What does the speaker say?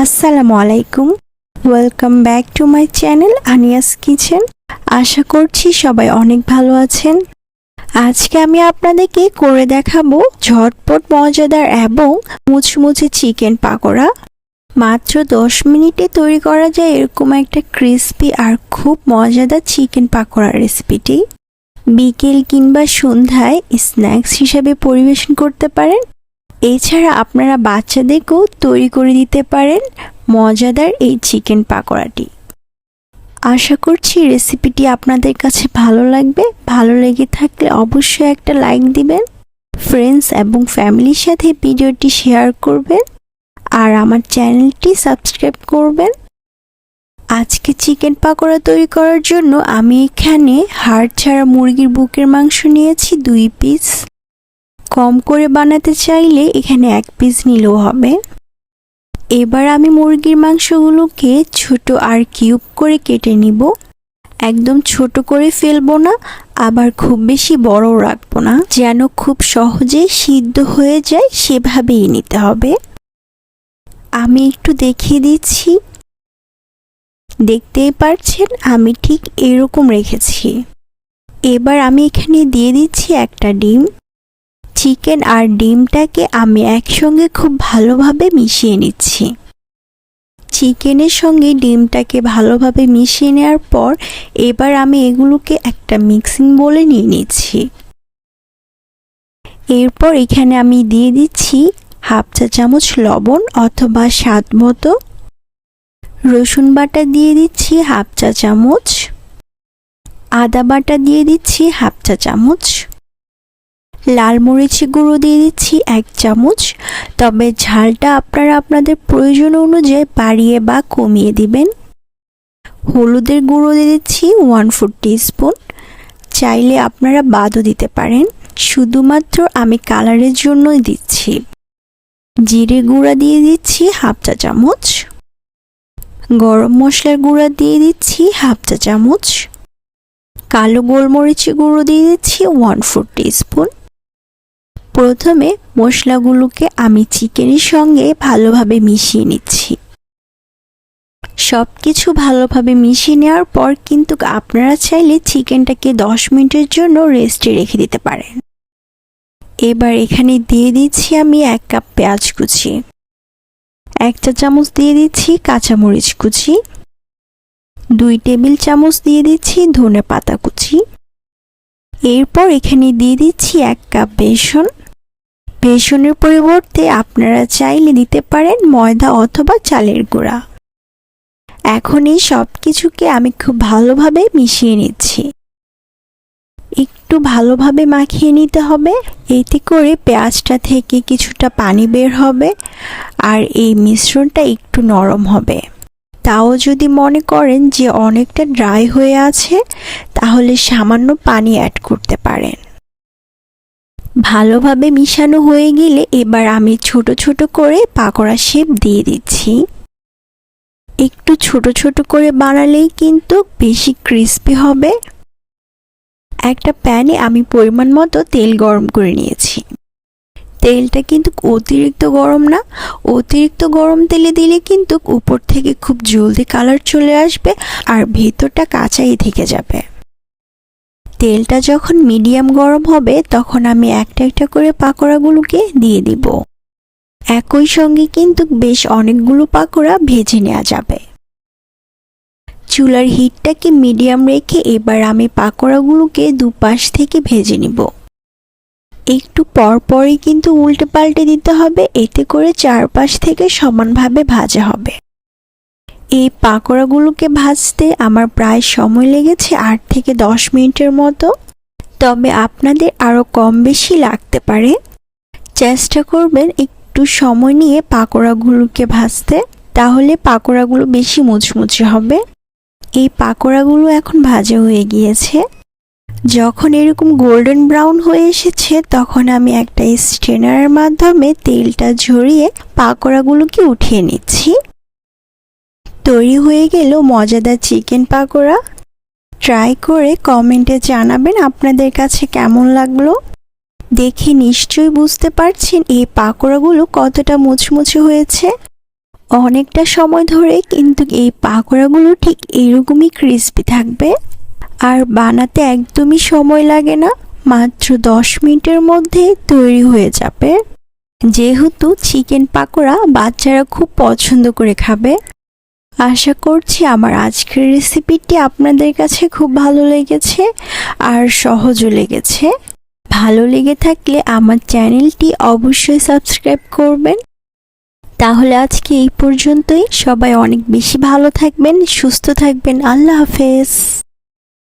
আসসালামু আলাইকুম, welcome back to my channel Ania's kitchen. আশা করছি সবাই অনেক ভালো আছেন। আজকে আমি আপনাদেরকে করে দেখাবো ঝটপট মজাদার এবং মুচমুচে চিকেন পাকোড়া। মাত্র 10 মিনিটে তৈরি করা যায় এরকম একটা ক্রিস্পি আর খুব মজাদার চিকেন পাকোড়ার রেসিপিটি। বিকেল কিংবা সন্ধ্যায় স্ন্যাক্স হিসেবে পরিবেশন করতে পারেন। এছাড়া আপনারা বাচ্চাদেরকেও তৈরি করে দিতে পারেন মজাদার এই চিকেন পাকোড়াটি। আশা করছি রেসিপিটি আপনাদের কাছে ভালো লাগবে। ভালো লেগে থাকলে অবশ্যই একটা লাইক দিবেন, ফ্রেন্ডস এবং ফ্যামিলির সাথে ভিডিওটি শেয়ার করবেন আর আমার চ্যানেলটি সাবস্ক্রাইব করবেন। আজকে চিকেন পাকোড়া তৈরি করার জন্য আমি এখানে হাড় ছাড়া মুরগির বুকের মাংস নিয়েছি 2 পিস। কম করে বানাতে চাইলে এখানে 1 পিস নিলেও হবে। এবার আমি মুরগির মাংসগুলোকে ছোট আর কিউব করে কেটে নিব। একদম ছোট করে ফেলবো না, আবার খুব বেশি বড় রাখবো না, যেন খুব সহজে সিদ্ধ হয়ে যায় সেভাবেই নিতে হবে। আমি একটু দেখিয়ে দিচ্ছি, দেখতেই পারছেন আমি ঠিক এরকম রেখেছি। এবার আমি এখানে দিয়ে দিচ্ছি একটা ডিম। চিকেন আর ডিমটাকে আমি একসঙ্গে খুব ভালোভাবে মিশিয়ে নিচ্ছি। চিকেনের সঙ্গে ডিমটাকে ভালোভাবে মিশিয়ে নেওয়ার পর এবার আমি এগুলোকে একটা মিক্সিং বোলে নিয়ে নিচ্ছি। এরপর এখানে আমি দিয়ে দিচ্ছি 1/2 চা চামচ লবণ অথবা স্বাদ মতো। রসুন বাটা দিয়ে দিচ্ছি 1/2 চা চামচ। আদা বাটা দিয়ে দিচ্ছি 1/2 চা চামচ। লাল মরিচের গুঁড়ো দিয়ে দিচ্ছি 1 চামচ, তবে ঝালটা আপনারা আপনাদের প্রয়োজন অনুযায়ী বাড়িয়ে বা কমিয়ে দিবেন। হলুদের গুঁড়ো দিয়ে দিচ্ছি 1/4 টিস্পুন, চাইলে আপনারা বাদও দিতে পারেন, শুধুমাত্র আমি কালারের জন্যই দিচ্ছি। জিরে গুঁড়া দিয়ে দিচ্ছি 1/2 চা চামচ। গরম মশলার গুঁড়া দিয়ে দিচ্ছি 1/2 চা চামচ। কালো গোলমরিচের গুঁড়ো দিয়ে দিচ্ছি 1/4 টিস্পুন। প্রথমে মশলাগুলোকে আমি চিকেনের সঙ্গে ভালোভাবে মিশিয়ে নিচ্ছি। সবকিছু ভালোভাবে মিশিয়ে নেওয়ার পর কিন্তু আপনারা চাইলে চিকেনটাকে 10 মিনিটের জন্য রেস্টে রেখে দিতে পারেন। এবার এখানে দিয়ে দিচ্ছি আমি 1 কাপ পেঁয়াজ কুচি, 1 চা চামচ দিয়ে দিচ্ছি কাঁচামরিচ কুচি, 2 টেবিল চামচ দিয়ে দিচ্ছি ধনেপাতা কুচি। এরপর এখানে দিয়ে দিচ্ছি 1 কাপ বেসন। বেসনের পরিবর্তে আপনারা চাইলে দিতে পারেন ময়দা অথবা চালের গুঁড়া। এখন এই সব কিছুকে আমি খুব ভালোভাবে মিশিয়ে নিচ্ছি। একটু ভালোভাবে মাখিয়ে নিতে হবে, এতে করে পেঁয়াজটা থেকে কিছুটা পানি বের হবে আর এই মিশ্রণটা একটু নরম হবে। তাও যদি মনে করেন যে অনেকটা ড্রাই হয়ে আছে, তাহলে সামান্য পানি অ্যাড করতে পারেন। ভালোভাবে মিশানো হয়ে গেলে এবার আমি ছোট ছোট করে পাকোড়া শেপ দিয়ে দিচ্ছি। একটু ছোট ছোট করে বানালেই কিন্তু বেশি ক্রিস্পি হবে। একটা প্যানে আমি পরিমাণ মতো তেল গরম করে নিয়েছি। তেলটা কিন্তু অতিরিক্ত গরম না, অতিরিক্ত গরম তেলে দিলে কিন্তু উপর থেকে খুব জলদি কালার চলে আসবে আর ভেতরটা কাঁচাই থেকে যাবে। তেলটা যখন মিডিয়াম গরম হবে তখন আমি একটা একটা করে পাকোড়াগুলোকে দিয়ে দিব। একই সঙ্গে কিন্তু বেশ অনেকগুলো পাকোড়া ভেজে নেওয়া যাবে। চুলার হিটটাকে মিডিয়াম রেখে এবার আমি পাকোড়াগুলোকে দুপাশ থেকে ভেজে নিব। একটু পরপরই কিন্তু উল্টে পাল্টে দিতে হবে, এতে করে চারপাশ থেকে সমানভাবে ভাজা হবে। এই পাকোড়াগুলোকে ভাজতে আমার প্রায় সময় লেগেছে 8 থেকে 10 মিনিটের মতো, তবে আপনাদের আরও কম বেশি লাগতে পারে। চেষ্টা করবেন একটু সময় নিয়ে পাকোড়াগুলোকে ভাজতে, তাহলে পাকোড়াগুলো বেশি মুচমুচে হবে। এই পাকোড়াগুলো এখন ভাজা হয়ে গিয়েছে। যখন এরকম গোল্ডেন ব্রাউন হয়ে এসেছে তখন আমি একটা স্ট্রেনারের মাধ্যমে তেলটা ঝরিয়ে পাকোড়াগুলোকে উঠিয়ে নিচ্ছি। তৈরি হয়ে গেল মজাদার চিকেন পাকোড়া। ট্রাই করে কমেন্টে জানাবেন আপনাদের কাছে কেমন লাগলো। দেখে নিশ্চয়ই বুঝতে পারছেন এই পাকোড়াগুলো কতটা মুচমুচে হয়েছে। অনেকটা সময় ধরে কিন্তু এই পাকোড়াগুলো ঠিক এরকমই ক্রিস্পি থাকবে। আর বানাতে একদমই সময় লাগে না, মাত্র 10 মিনিটের মধ্যে তৈরি হয়ে যাবে। যেহেতু চিকেন পাকোড়া বাচ্চারা খুব পছন্দ করে খাবে, আশা করছি আমার আজকের রেসিপিটি আপনাদের কাছে খুব ভালো লেগেছে আর সহজও লেগেছে। ভালো লেগে থাকলে আমার চ্যানেলটি অবশ্যই সাবস্ক্রাইব করবেন। তাহলে আজকে এই পর্যন্তই। সবাই অনেক বেশি ভালো থাকবেন, সুস্থ থাকবেন। আল্লাহ হাফেজ।